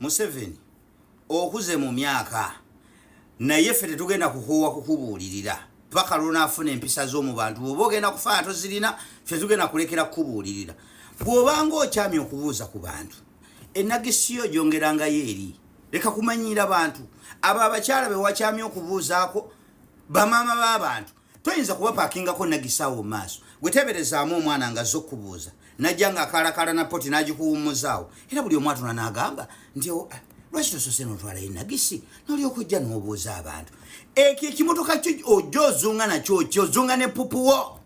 Museveni okuze mu myaka naye ffe tetugenda kukuwa kukubuulirira paka lunaafuna empisa z'omu bantu bw'oba ogenda kufaana tozirina ffe tugenda kulekera kukubuulirira bw'obanga okyamye okubuuza ku bantu ennagisi yo gyongerangayo eri leka kumanyira bantu abo abakyala be wakyamye okubuuzaako bamaama b'abantu toyinza kuba paakingako nagisaawo mu maaso gwe teberezaamu omwana nga azze okubuuza najja nga akalakala na poti n'agikuwummuzaawo era buli omu atuna n'agamba nti lwaki tosose n'otwalayo nagisi n'olyoka ojja n'obuuza abantu ekyo ekimotoka kyo ojja ozunga nakyo kyozunga ne pupuwo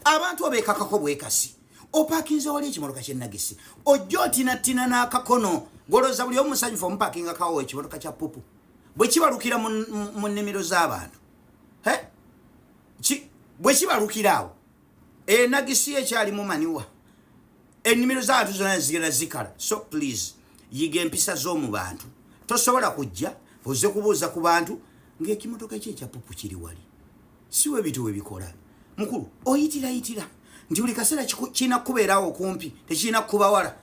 abantu obeekakako bwekasi opaakinze wali ekimotoka ky'ennagisi ojja otinatina n'akakono golooza buli omu musanyufu omupaakingakawo ekimotoka kya pupu bwe kibalukira mu nnimiro z'abantu bwe kibalukiraawo ennagisi ekyalimu maniwa ennimiro z'abantu zonna zigenda zikala so please yiga empisa z'omu bantu tosobola kujja oze kubuuza ku bantu ng'ekimotoka kye ekya pupu kiri wali siwe bitu we bikola mukulu oyitirayitira nti buli kaseera kirina kukubeerawo okumpi tekirina kukubawala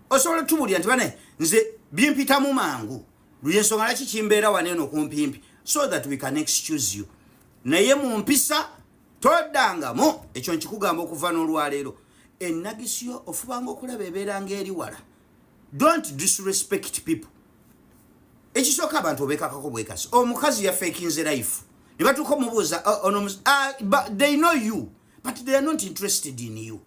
osobola tubuulira nti bane nze bimpitamu mangu lwensonga laki kimbeera waneeno kumpimpi so that we can excuse you naye mu mpisa toddangamu ekyo nkikugamba okuva n'olwaleero ennagisi yo ofubanga okulaba ebeera ng'eri wala don't disrespect people ekisooka abantu obeekakako bwekasi omukazi yafeekinze life ne batuuka omubuuza they know you but they are not interested in you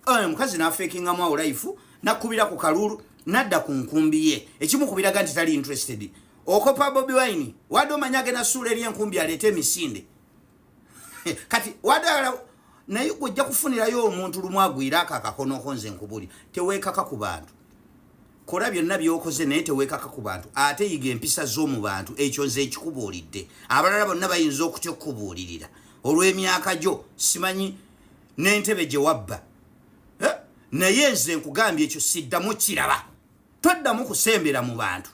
omukazi n'afeekingamu awo life nakubira ku kalulu nadda ku nkumbi ye ekimukubiraga nti tali interested okopa Bobi Wine wadde omanya agenda suula eri enkumbi aleete emisinde kati wadala naye gojja kufunirayo omuntu lumu agwira akakonoko nze nkubuli teweekaka ku bantu kola byonna byokoze naye teweekaka ku bantu ate yiga empisa z'omu bantu ekyo nze ekikubuulidde abalala bonna bayinza okutya okukubuulirira olw'emyaka gyo simanyi n'entebe gye wabba naye nze nkugambye ekyo siddamu kiraba toddamu kusembera mu bantu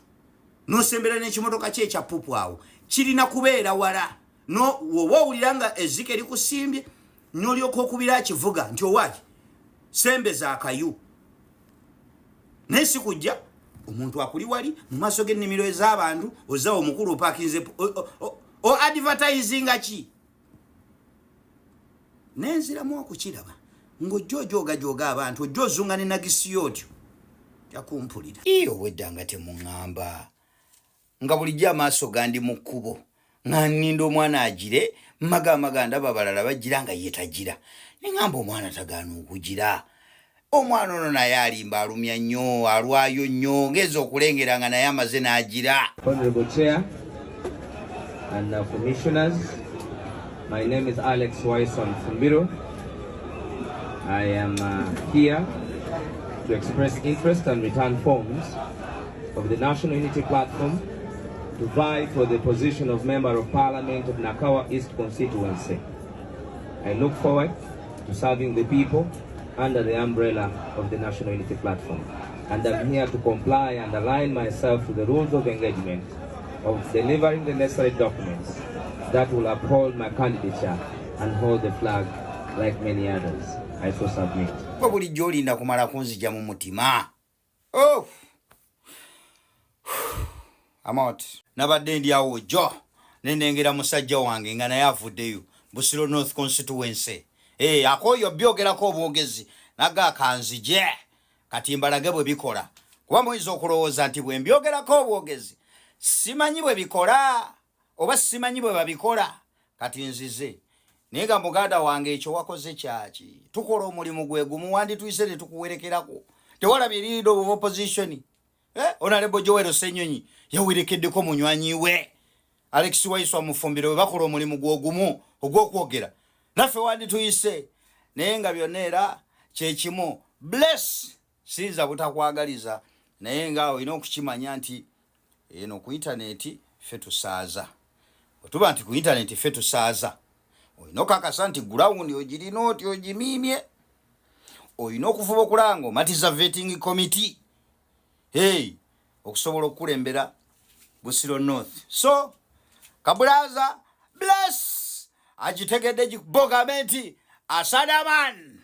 n'osembera n'ekimotoka kye ekya pupu awo kirina kubeera wala woba owulira nga ezzike likusimbye n'olyoka okubira akivuga nti owaaki sembeza akayu naye si kujja omuntu akuli wali mu maaso g'ennimiro ez'abantu ozaawo omukulu opaakinze o advertisinga ki nenziramu okukiraba ng'ojja ojooga abantu ojja ozunga n'ennagisi yootyo jakumpulira obwedda nga temuŋŋamba nga bulijjo amaaso gandi mu kkubo nga nninda omwana agire maga ndaba abalala bagira nga ye tagira ne ŋŋamba omwana tagaana okugira omwana ono naye alimba alumya nnyo alwayo nnyo ngeza okulengera nga naye amaze n'agira. Honorable Chair and Commissioners, my name is Alex Wyson Fumbiro. I am here to express interest and return forms of the National Unity Platform to vie for the position of Member of Parliament of Nakawa East Constituency. I look forward to serving the people under the umbrella of the National Unity Platform. And I'm here to comply and align myself to the rules of engagement of delivering the necessary documents that will uphold my candidature and hold the flag like many others. I so submit. Bulijjo olinda kumala kunzija mu mutima. Oh! I'm out. Nabadde ndi awo jo nenengera musajja wange nga naye avuddeyo Busiro North Constituency. Akoyo byogerako obwogezi naga kanzije kati mbalage bwe bikola kuba muyinza okulowooza nti bwe mbyogerako obwogezi simanyi bwe bikola oba simanyi bwe babikola kati nzize naye nga muganda wange ekyo wakoze kyaki tukola omulimu gwe gumu wandituyise ne tukuwerekerako tewalabye leader of opposition Honorable Joel Senyonyi yawerekeddeko munywanyi we Alex Waiswa Mufumbiro we bakola omulimu gwe gumu ogw'okwogera naffe wandituyise naye nga byonna era kyekimu bless sinza butakwagaliza naye nga olina okukimanya nti eno ku intaneti ffe tusaaza otuba nti ku intaneti ffe tusaaza olina okakasa nti gulawundi ogirina oti ogimiimye olina okufuba okulanga omatiza vetting committee okusobola okukulembera Busiro North so kabulaza bless agitegedde gibogamenti asadaman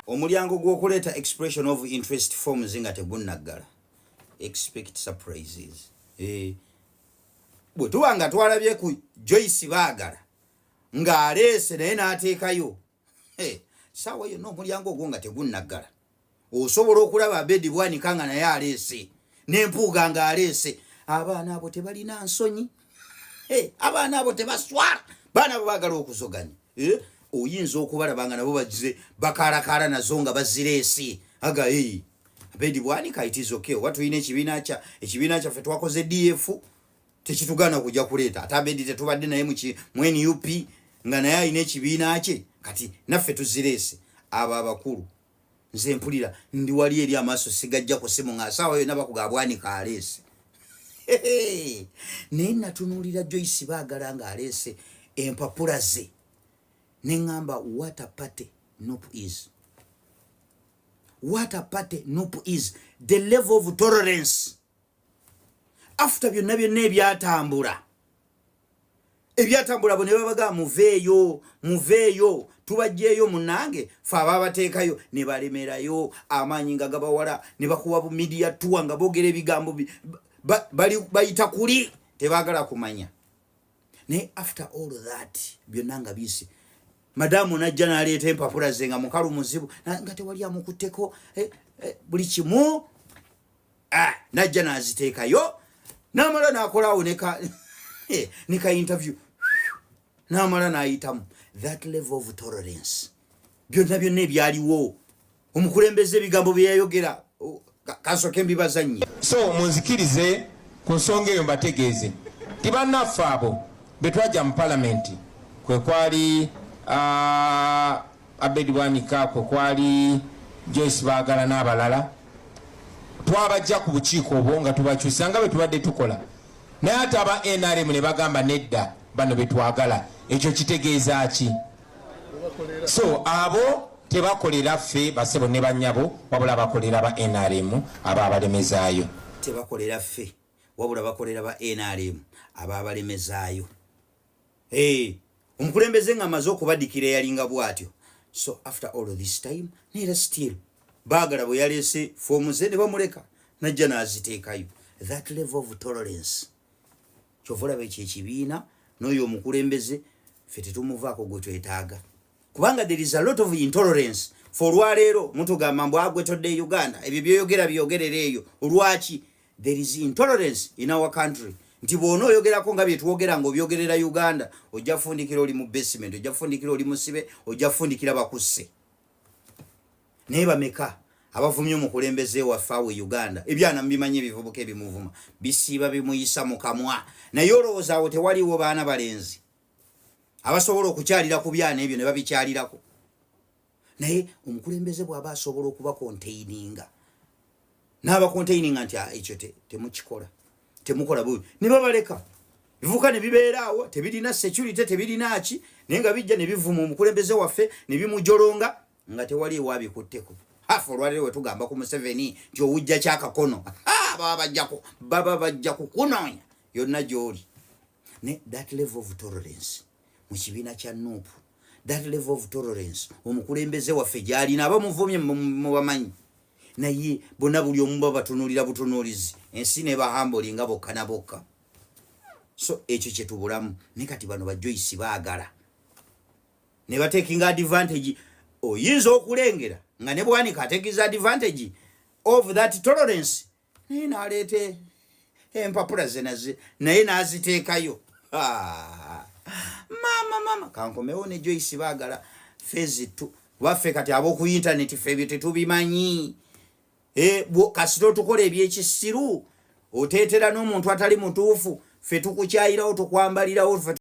omulyango gw'okuleeta expression of interest forms nga tegunnaggala. Expect surprises. Bwe tuba nga twalabye ku Joyce Baagala ng'aleese naye n'ateekayo, saawa yonna omulyango ogwo nga tegunnaggala. Osobola okulaba Abedi Bwanika nga naye aleese, n'empuuga ng'aleese. Abaana abo tebalina nsonyi, abaana abo tebaswala, baana abo baagala okuzoganya. Oyinza okubalaba nga nabo bagize bakalakala nazo nga bazireese. Aga Abedi Bwanika, it is okay. Oba tulina ekibiina kyaffe twakoze DF tekitugana kujja kuleeta. Ate Abedi tetubadde naye mu NUP nga naye alina ekibiina kye, kati naffe tuzireese. Abo abakulu nze mpulira ndi wali eri amaaso sigajja kusimu nga saawa yonna bakuga Bwanika aleese. Naye natunuulira Joyce Baagala nga aleese empapula ze neŋŋamba what a party NUP is. What a party NUP is. The level of tolerance. After byonna ebyatambula bo ne babaga muveeyo tubajjeeyo munange fe ababateekayo ne balemerayo amaanyi nga gabawala ne bakuwa bu media tour nga boogera ebigambo bayita kuli tebaagala kumanya. Naye after all that byonna nga bisi, madamu najja n'aleeta empapula ze nga mukalu muzibu nga tewali amukutteko buli kimu, najja n'aziteekayo n'amala n'akolaawo neka interview n'amala n'ayitamu. That level of tolerance byonna ebyaliwo omukulembeze ebigambo bye yayogera kasooke mbibaza nnyo. So munzikirize ku nsonga eyo mbategeeze ti bannaffe abo be twajja mu palamenti kwe kwali Abedi Bwanika, kwe kwali Joyce Baagala n'abalala, twabajja ku bukiiko obwo nga tubakyusa nga bwe tubadde tukola. Naye ate aba NRM ne bagamba nedda bano betwagala. Ekyo kitegeeza ki? So abo tebakolera ffe basebo ne bannyabo, wabula bakolera ba NRM abaabalemezaayo. Tebakolera ffe wabula bakolera ba NRM abaabalemezaayo. Omukulembeze nga amaze okubadikira yalinga bwatyo. So after all of this time neera still Baagala bwe yaleese foomu ze ne bamuleka najja n'aziteekayo. That level of tolerance kyova olaba ekyekibiina n'oyo omukulembeze ffe tetumuvaako gwe twetaaga, kubanga there is a lot of intolerance. Fe olwaleero mutugamba mbu agwetodde Uganda, ebyo byogerera eyo olwaki? There is intolerance in our country. Nti bw'ona oyogerako nga bye twogera ng'obyogerera Uganda, ojja kufundikira oli mu basement, ojja kufundikira oli musibe, ojja kufundikira bakusse. Naye bameka abavumye omukulembeze waffe awo Uganda, ebyana mbimanyi ebivubuka ebimuvuma bisiiba bimuyisa mu kamwa, naye olowooza awo tewaliwo baana balenzi abasobola okukyalira ku byana ebyo ne babikyalirako. Naye omukulembeze bw'aba asobola okuba containinga n'abacontaininga nti ekyo temukikola, temukola bwe ne babaleka bivuka ne bibeeraawo, tebirina security, tebirina ki, naye nga bijja ne bivuma omukulembeze waffe ne bimujolonga nga tewali ewabikutteko. Hafu olwaleero we tugamba ku Museveni nti owujja kyakakono, baba bajja kukunoonya yonna gy'oli. Ne that level of tolerance mu kibiina kya NUP, that level of tolerance omukulembeze waffe gy'alina abamuvumye mu bamanyi, naye bonna buli omu babatunuulira butunuulizi, ensi ne bahambuli nga bokka na bokka. So ekyo kye tubulamu. Ne kati bano ba Joyce Baagala ne batekinga advantage. Oyinza okulengera nga ne Bwanika atekiza advantage of that tolerance, naye n'aleete empapula ze naye n'aziteekayo. Mama kankomewo ne Joyce Baagala phase 2 waffe kati ab'oku internet ffe ebyo tetubimanyi. Kasito tukola ebyekisiru oteetera n'omuntu atali mutuufu, ffe tukukyayirawo tukwambalirawo.